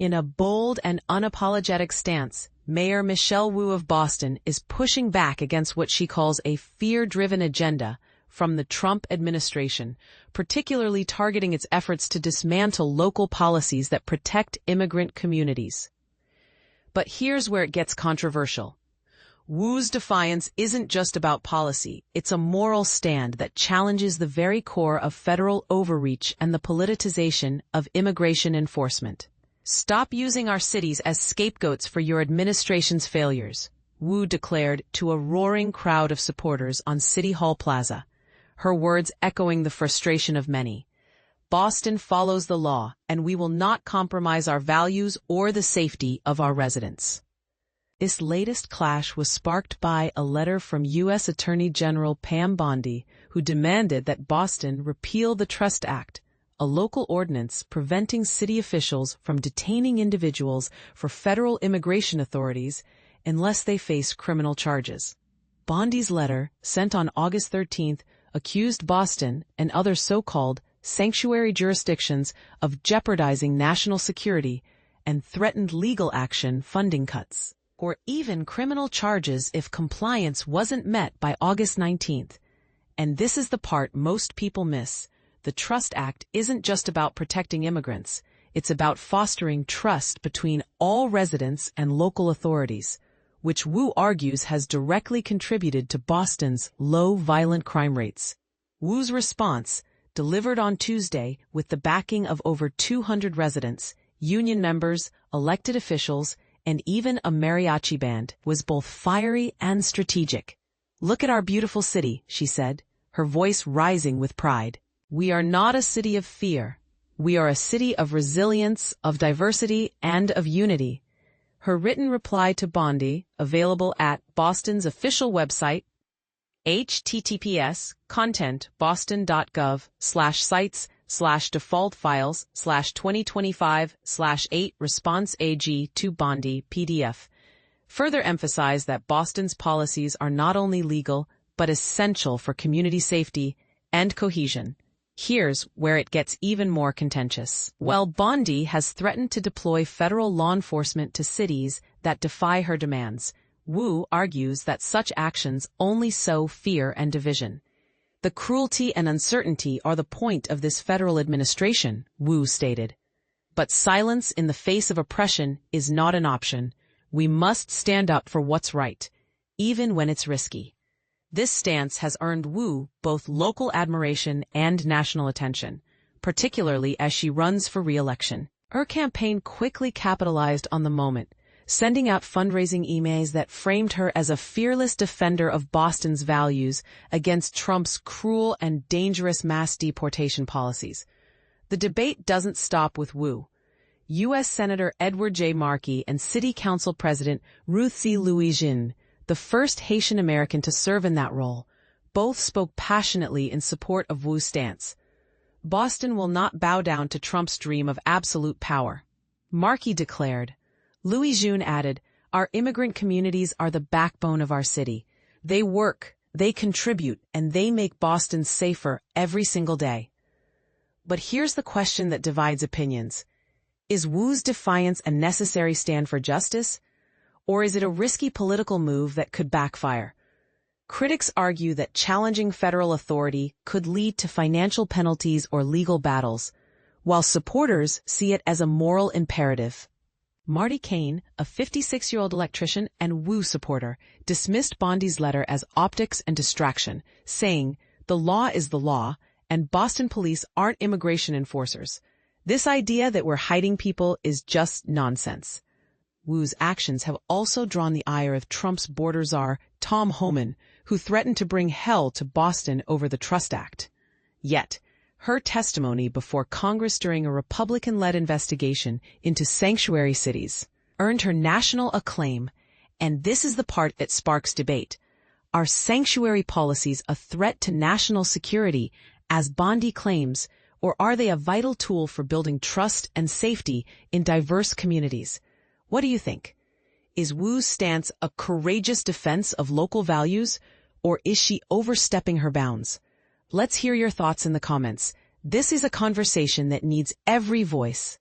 In a bold and unapologetic stance, Mayor Michelle Wu of Boston is pushing back against what she calls a fear-driven agenda from the Trump administration, particularly targeting its efforts to dismantle local policies that protect immigrant communities. But here's where it gets controversial. Wu's defiance isn't just about policy, it's a moral stand that challenges the very core of federal overreach and the politicization of immigration enforcement. Stop using our cities as scapegoats for your administration's failures, Wu declared to a roaring crowd of supporters on City Hall Plaza, her words echoing the frustration of many. Boston follows the law, and we will not compromise our values or the safety of our residents. This latest clash was sparked by a letter from U.S. Attorney General Pam Bondi, who demanded that Boston repeal the Trust Act, a local ordinance preventing city officials from detaining individuals for federal immigration authorities unless they face criminal charges. Bondi's letter, sent on August 13th, accused Boston and other so-called sanctuary jurisdictions of jeopardizing national security and threatened legal action, funding cuts, or even criminal charges if compliance wasn't met by August 19th. And this is the part most people miss. The Trust Act isn't just about protecting immigrants. It's about fostering trust between all residents and local authorities, which Wu argues has directly contributed to Boston's low violent crime rates. Wu's response, delivered on Tuesday with the backing of over 200 residents, union members, elected officials, and even a mariachi band, was both fiery and strategic. "Look at our beautiful city," she said, her voice rising with pride. "We are not a city of fear. We are a city of resilience, of diversity, and of unity." Her written reply to Bondi, available at Boston's official website, https://content.boston.gov/sites/default files/2025/8 response AG to Bondi PDF, further emphasized that Boston's policies are not only legal but essential for community safety and cohesion. Here's where it gets even more contentious. While Bondi has threatened to deploy federal law enforcement to cities that defy her demands, Wu argues that such actions only sow fear and division. "The cruelty and uncertainty are the point of this federal administration," Wu stated. "But silence in the face of oppression is not an option. We must stand up for what's right, even when it's risky." This stance has earned Wu both local admiration and national attention, particularly as she runs for re-election. Her campaign quickly capitalized on the moment, sending out fundraising emails that framed her as a fearless defender of Boston's values against Trump's cruel and dangerous mass deportation policies. The debate doesn't stop with Wu. U.S. Senator Edward J. Markey and City Council President Ruth C. Louis-Jean, the first Haitian American to serve in that role, both spoke passionately in support of Wu's stance. Boston will not bow down to Trump's dream of absolute power, Markey declared. Louis-Jean added, "Our immigrant communities are the backbone of our city. They work, they contribute, and they make Boston safer every single day." But here's the question that divides opinions. Is Wu's defiance a necessary stand for justice? Or is it a risky political move that could backfire? Critics argue that challenging federal authority could lead to financial penalties or legal battles, while supporters see it as a moral imperative. Marty Kane, a 56-year-old electrician and Wu supporter, dismissed Bondi's letter as optics and distraction, saying, "The law is the law, and Boston police aren't immigration enforcers. This idea that we're hiding people is just nonsense." Wu's actions have also drawn the ire of Trump's border czar, Tom Homan, who threatened to bring hell to Boston over the Trust Act. Yet, her testimony before Congress during a Republican-led investigation into sanctuary cities earned her national acclaim, and this is the part that sparks debate. Are sanctuary policies a threat to national security, as Bondi claims, or are they a vital tool for building trust and safety in diverse communities? What do you think? Is Wu's stance a courageous defense of local values, or is she overstepping her bounds? Let's hear your thoughts in the comments. This is a conversation that needs every voice.